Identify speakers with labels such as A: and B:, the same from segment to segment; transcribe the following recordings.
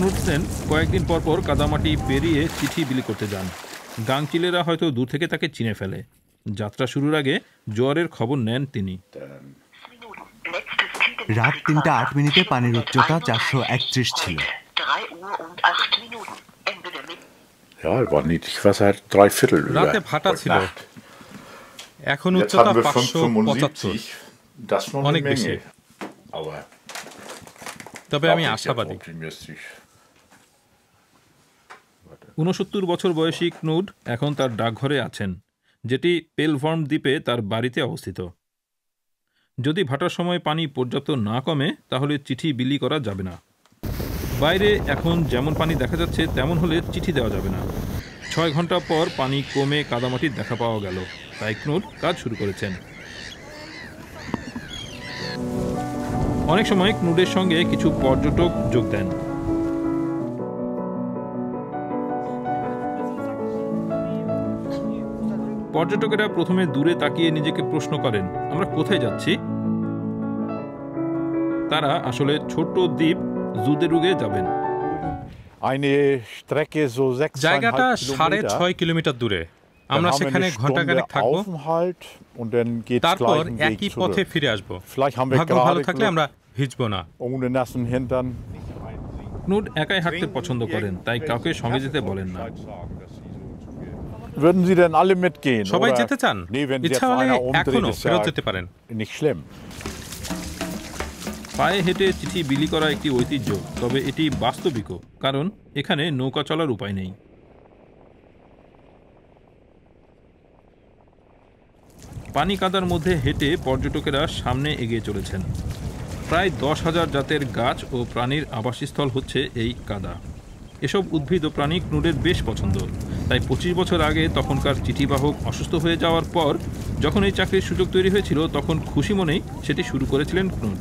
A: ক্নুডসেন কয়েকদিন পর পর কাদামাটি পেরিয়ে চিঠি বিলি করতে যান। গাংচিলেরা হয়তো দূর থেকে তাকে চিনে ফেলে। যাত্রা শুরুর আগে জোয়ারের খবর নেন তিনি।
B: রাত 3টা 8 মিনিটে পানির উচ্চতা 431 ছিল।
C: রাতে ভাটা ছিল, এখন উচ্চতা 575, অনেক বেশি। তবে আমি আশাবাদী।
A: 69 বছর বয়সী ক্নুড এখন তার ডাকঘরে আছেন, যেটি পেলভর্ম দ্বীপে তার বাড়িতে অবস্থিত। যদি ভাটার সময় পানি পর্যাপ্ত না কমে তাহলে চিঠি বিলি করা যাবে না। বাইরে এখন যেমন পানি দেখা যাচ্ছে তেমন হলে চিঠি দেওয়া যাবে না। 6 ঘন্টা পর পানি কমে কাদামাটির দেখা পাওয়া গেল, তাই ক্নুড কাজ শুরু করেছেন। অনেক সময় ক্নুডের সঙ্গে কিছু পর্যটক যোগ দেন। পর্যটকেরা প্রথমে দূরে তাকিয়ে নিজেকে প্রশ্ন করেন, আমরা কোথায় যাচ্ছি? তারা আসলে ছোট্ট দ্বীপ জুদেরুগে যাবেন।
C: জায়গাটা 6.5 কিলোমিটার দূরে। আমরা সেখানে ঘন্টাখানেক থাকবো, তারপর একই পথে ফিরে আসবো। ভাগ্য ভালো থাকলে আমরা ভিজবো না।
A: ক্নুড একাই হাঁটতে পছন্দ করেন, তাই কাউকে সঙ্গে যেতে বলেন না।
C: সবাই যেতে চান? ইচ্ছা হলে এখনো ফেরত যেতে পারেন।
A: পায়ে হেঁটে চিঠি বিলি করা একটি ঐতিহ্য, তবে এটি বাস্তবিকও, কারণ এখানে নৌকা চলার উপায় নেই। পানি কাদার মধ্যে হেঁটে পর্যটকেরা সামনে এগিয়ে চলেছেন। প্রায় 10,000 জাতের গাছ ও প্রাণীর আবাসস্থল হচ্ছে এই কাদা। এসব উদ্ভিদ ও প্রাণী ক্নুডের বেশ পছন্দ, তাই 25 বছর আগে তখনকার চিঠিবাহক অসুস্থ হয়ে যাওয়ার পর যখন এই চাকরির সুযোগ তৈরি হয়েছিল তখন খুশি মনেই সেটি শুরু করেছিলেন ক্নুড।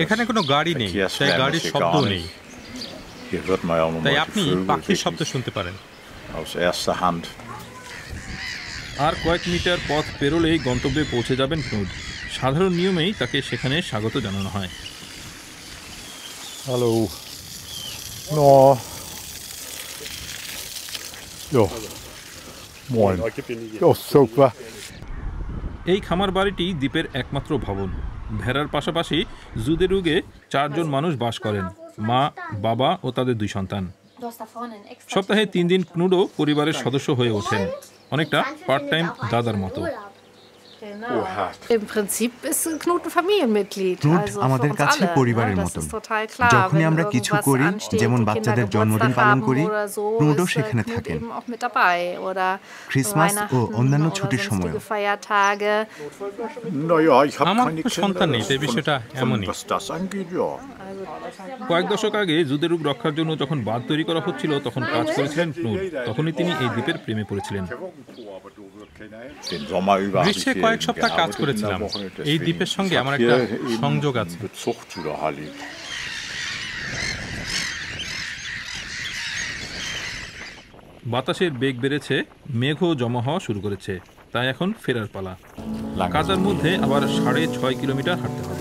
C: এখানে কোনো গাড়ি নেই, তাই গাড়ির শব্দ নেই, তাই আপনি পাখির শব্দ শুনতে পারেন।
A: আর কয়েক মিটার পথ পেরোলেই গন্তব্যে পৌঁছে যাবেন ক্নুড। সাধারণ নিয়মেই তাকে সেখানে স্বাগত জানানো হয়।
D: Hello. No. Jo. Moin. Jo, super.
A: এই খামার বাড়িটি দ্বীপের একমাত্র ভবন। ভেড়ার পাশাপাশি জুদেরুগে 4 জন মানুষ বাস করেন, মা, বাবা ও তাদের 2 সন্তান। সপ্তাহে 3 দিন ক্নুডও পরিবারের সদস্য হয়ে ওঠেন, অনেকটা পার্ট টাইম দাদার মতো।
B: ক্নুড আমাদের কাছে পরিবারের মতো। যখনই আমরা কিছু করি, যেমন বাচ্চাদের জন্মদিন পালন করি, ক্নুডও সেখানে থাকেন। ক্রিসমাস ও অন্যান্য ছুটির সময়।
C: আমার সন্তান নেই, তাই বিষয়টা এমনই।
A: কয়েক দশক আগে জুদেরুগ রক্ষার জন্য যখন বাঁধ তৈরি করা হচ্ছিল তখন কাজ করেছিলেন ক্নুড। তখনই তিনি এই দ্বীপের প্রেমে পড়েছিলেন।
C: গ্রীষ্মে কয়েক সপ্তাহ কাজ করেছিলাম। এই দ্বীপের সঙ্গে আমার একটা সংযোগ আছে।
A: বাতাসের বেগ বেড়েছে, মেঘও জমা হওয়া শুরু করেছে, তাই এখন ফেরার পালা। কাদার মধ্যে আবার 6.5 কিলোমিটার হাঁটতে হবে।